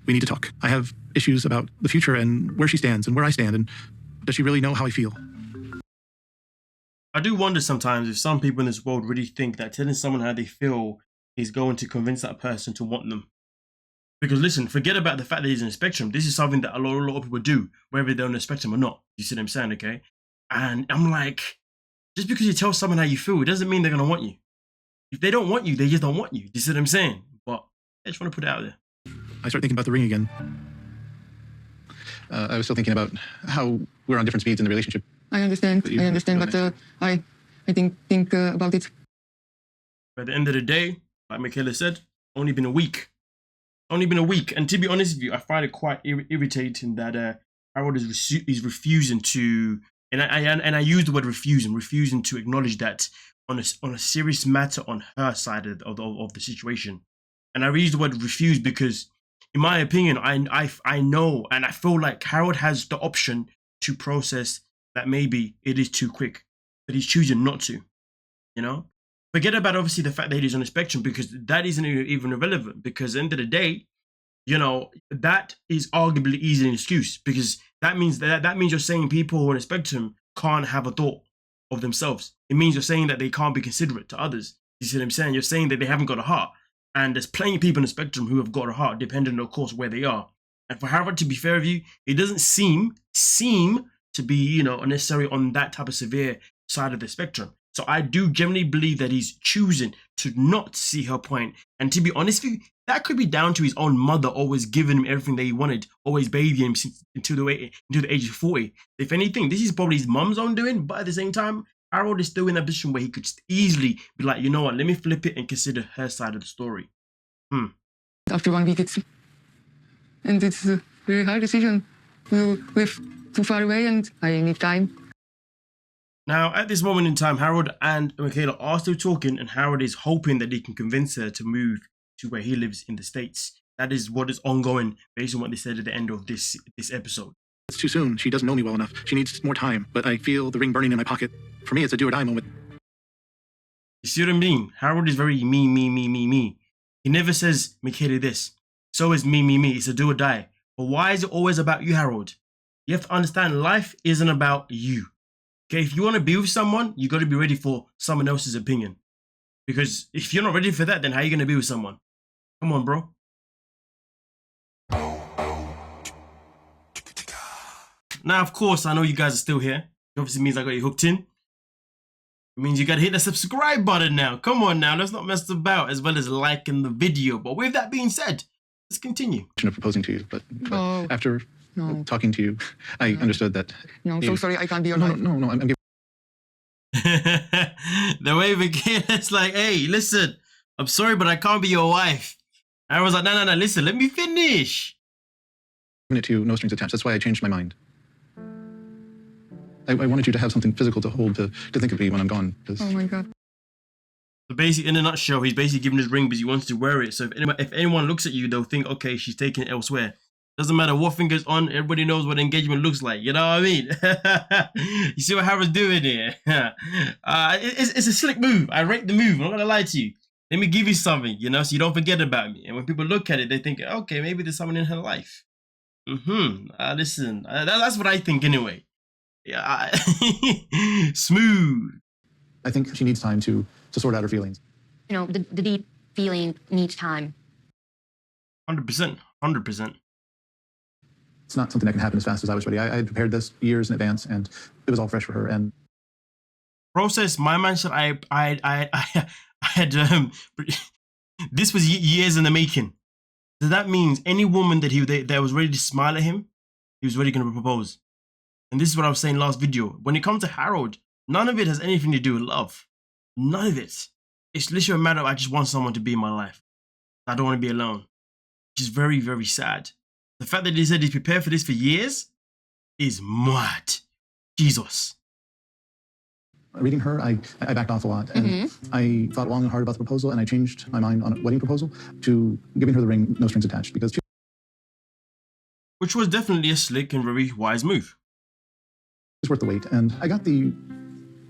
We need to talk. I have issues about the future and where she stands and where I stand, and does she really know how I feel? I do wonder sometimes if some people in this world really think that telling someone how they feel is going to convince that person to want them. Because listen, forget about the fact that he's on a spectrum. This is something that a lot of people do, whether they're on a spectrum or not. You see what I'm saying, okay? And I'm like, just because you tell someone how you feel, it doesn't mean they're going to want you. If they don't want you, they just don't want you. You see what I'm saying? But I just want to put it out there. I start thinking about the ring again. I was still thinking about how we're on different speeds in the relationship. I understand, but I think about it. But at the end of the day, like Michaela said, only been a week. Only been a week. And to be honest with you, I find it quite irritating that Harold is refusing to, and I use the word refusing to acknowledge that on a serious matter on her side of the situation. And I use the word refuse because, in my opinion, I know and I feel like Harold has the option to process that maybe it is too quick, but he's choosing not to, you know? Forget about obviously the fact that he's on a spectrum, because that isn't even irrelevant, because at the end of the day, you know, that is arguably easily an excuse, because that means you're saying people who are on a spectrum can't have a thought of themselves. It means you're saying that they can't be considerate to others. You see what I'm saying? You're saying that they haven't got a heart. And there's plenty of people on the spectrum who have got a heart, depending, of course, where they are. And for Harold, to be fair with you, it doesn't seem to be, you know, necessarily on that type of severe side of the spectrum. So I do generally believe that he's choosing to not see her point. And to be honest with you, that could be down to his own mother always giving him everything that he wanted, always babying him until the age of 40. If anything, this is probably his mum's own doing, but at the same time, Harold is still in a position where he could easily be like, you know what, let me flip it and consider her side of the story. After 1 week, it's a very hard decision. We live too far away and I need time. Now, at this moment in time, Harold and Michaela are still talking, and Harold is hoping that he can convince her to move to where he lives in the States. That is what is ongoing based on what they said at the end of this episode. It's too soon. She doesn't know me well enough. She needs more time, but I feel the ring burning in my pocket. For me, it's a do-or-die moment. You see what I mean? Harold is very me. He never says, Michaela this. So is me. It's a do-or-die. But why is it always about you, Harold? You have to understand, life isn't about you. Okay, if you want to be with someone, you got to be ready for someone else's opinion. Because if you're not ready for that, then how are you going to be with someone? Come on, bro. Now, of course, I know you guys are still here. It obviously means I got you hooked in. It means you got to hit the subscribe button now. Come on now, let's not mess about, as well as liking the video. But with that being said, let's continue. Of proposing to you, but after talking to you, I understood that. No, so sorry, I can't be your wife. No, I'm giving. The way Michaela's like, hey, listen, I'm sorry, but I can't be your wife. I was like, no, listen, let me finish. Giving it to you, no strings attached. That's why I changed my mind. I wanted you to have something physical to hold, to think of me when I'm gone. Oh my God. So basically, in a nutshell, he's basically giving his ring because he wants to wear it. So if anyone looks at you, they'll think, okay, she's taking it elsewhere. Doesn't matter what finger's on, everybody knows what engagement looks like. You know what I mean? You see what Harold's doing here? It's a slick move. I rate the move. I'm not going to lie to you. Let me give you something, you know, so you don't forget about me. And when people look at it, they think, okay, maybe there's someone in her life. Listen, that's what I think anyway. Yeah, smooth. I think she needs time to sort out her feelings. You know, the deep feeling needs time. 100%. It's not something that can happen as fast as I was ready. I had prepared this years in advance, and it was all fresh for her. And process, my man said I had this was years in the making. So that means any woman that was ready to smile at him, he was ready going to propose. And this is what I was saying last video. When it comes to Harold, none of it has anything to do with love. None of it. It's literally a matter of I just want someone to be in my life. I don't want to be alone. Which is very, very sad. The fact that he said he's prepared for this for years is mad. Jesus. Reading her, I backed off a lot. And I thought long and hard about the proposal, and I changed my mind on a wedding proposal to giving her the ring, no strings attached. Which was definitely a slick and very wise move. It's worth the wait. And I got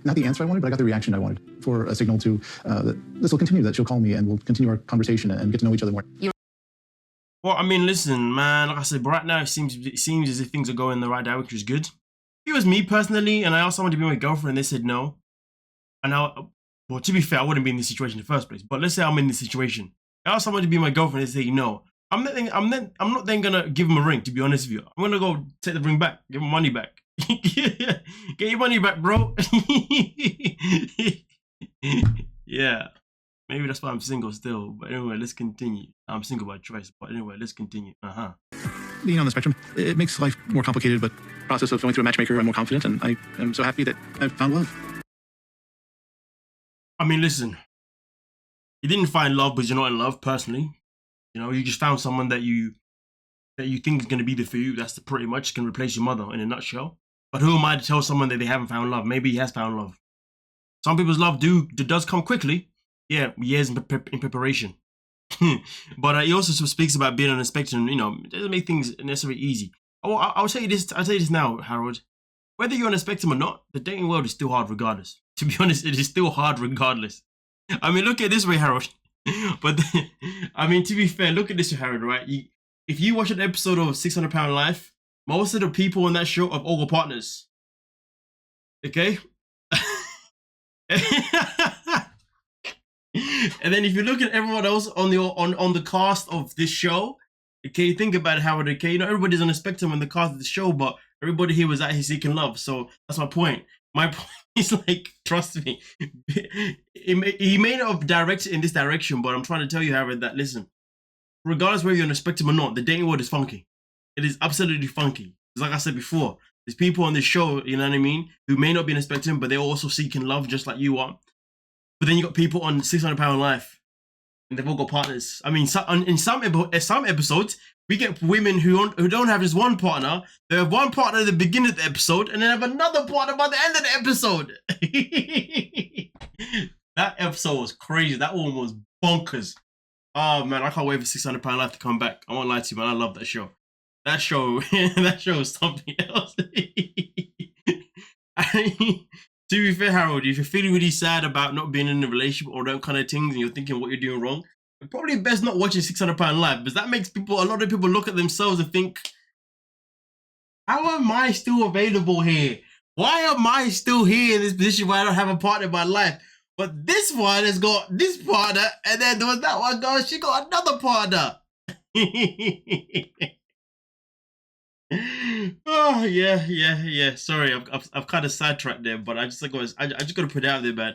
not the answer I wanted, but I got the reaction I wanted for a signal to that this will continue, that she'll call me and we'll continue our conversation and get to know each other more. Well, I mean, listen, man. Like I said, right now it seems as if things are going in the right direction, which is good. If it was me personally, and I asked someone to be my girlfriend, and they said no, and well, to be fair, I wouldn't be in this situation in the first place. But let's say I'm in this situation. I ask someone to be my girlfriend, and they say no. I'm not then gonna give him a ring. To be honest with you, I'm gonna go take the ring back, give him money back. Get your money back, bro. Yeah. Maybe that's why I'm single still. But anyway, let's continue. I'm single by choice. But anyway, let's continue. Being on the spectrum, it makes life more complicated, but the process of going through a matchmaker, I'm more confident, and I am so happy that I've found love. I mean, listen. You didn't find love because you're not in love, personally. You know, you just found someone that you think is going to be there for you. That's pretty much can replace your mother in a nutshell. But who am I to tell someone that they haven't found love? Maybe he has found love. Some people's love does come quickly. Yeah, years in preparation. But he also speaks about being on a spectrum. You know, it doesn't make things necessarily easy. I'll tell you this. I'll tell you this now, Harold. Whether you're on a spectrum or not, the dating world is still hard regardless. To be honest, it is still hard regardless. I mean, look at it this way, Harold. But I mean, to be fair, look at this, Harold. Right? If you watch an episode of 600 Pound Life, most of the people on that show have all got partners. Okay. And then if you look at everyone else on the cast of this show, okay, think about it, Howard. Okay, you know everybody's on a spectrum on the cast of the show, but everybody here was out here seeking love. So that's my point. My point is, like, trust me, he may not have directed in this direction, but I'm trying to tell you, Howard, that listen, regardless whether you're on a spectrum or not, the dating world is funky. It is absolutely funky. It's like I said before, there's people on this show, you know what I mean, who may not be in a spectrum, but they're also seeking love just like you are. But then you got people on 600 Pound Life, and they've all got partners. I mean, in some episodes, we get women who don't have just one partner. They have one partner at the beginning of the episode, and then have another partner by the end of the episode. That episode was crazy. That one was bonkers. Oh man, I can't wait for 600 Pound Life to come back. I won't lie to you, man. I love that show. That show is something else. To be fair, Harold, if you're feeling really sad about not being in a relationship or that kind of things, and you're thinking what you're doing wrong, it's probably best not watching 600 Pound Life, because that makes a lot of people look at themselves and think, how am I still available here? Why am I still here in this position where I don't have a partner in my life? But this one has got this partner, and then there was that one girl, she got another partner. Oh yeah. Sorry, I've kind of sidetracked there, but I just gotta put it out there, man.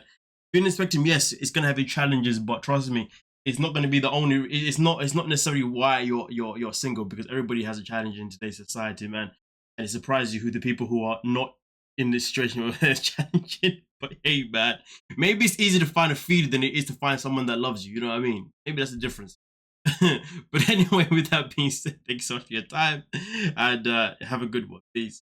Being in the spectrum, yes, it's gonna have its challenges, but trust me, it's not gonna be the only. It's not necessarily why you're single, because everybody has a challenge in today's society, man. And it surprises you who the people who are not in this situation are challenging. But hey, man, maybe it's easier to find a feed than it is to find someone that loves you. You know what I mean? Maybe that's the difference. But anyway, with that being said, thanks so much for your time, and have a good one. Peace.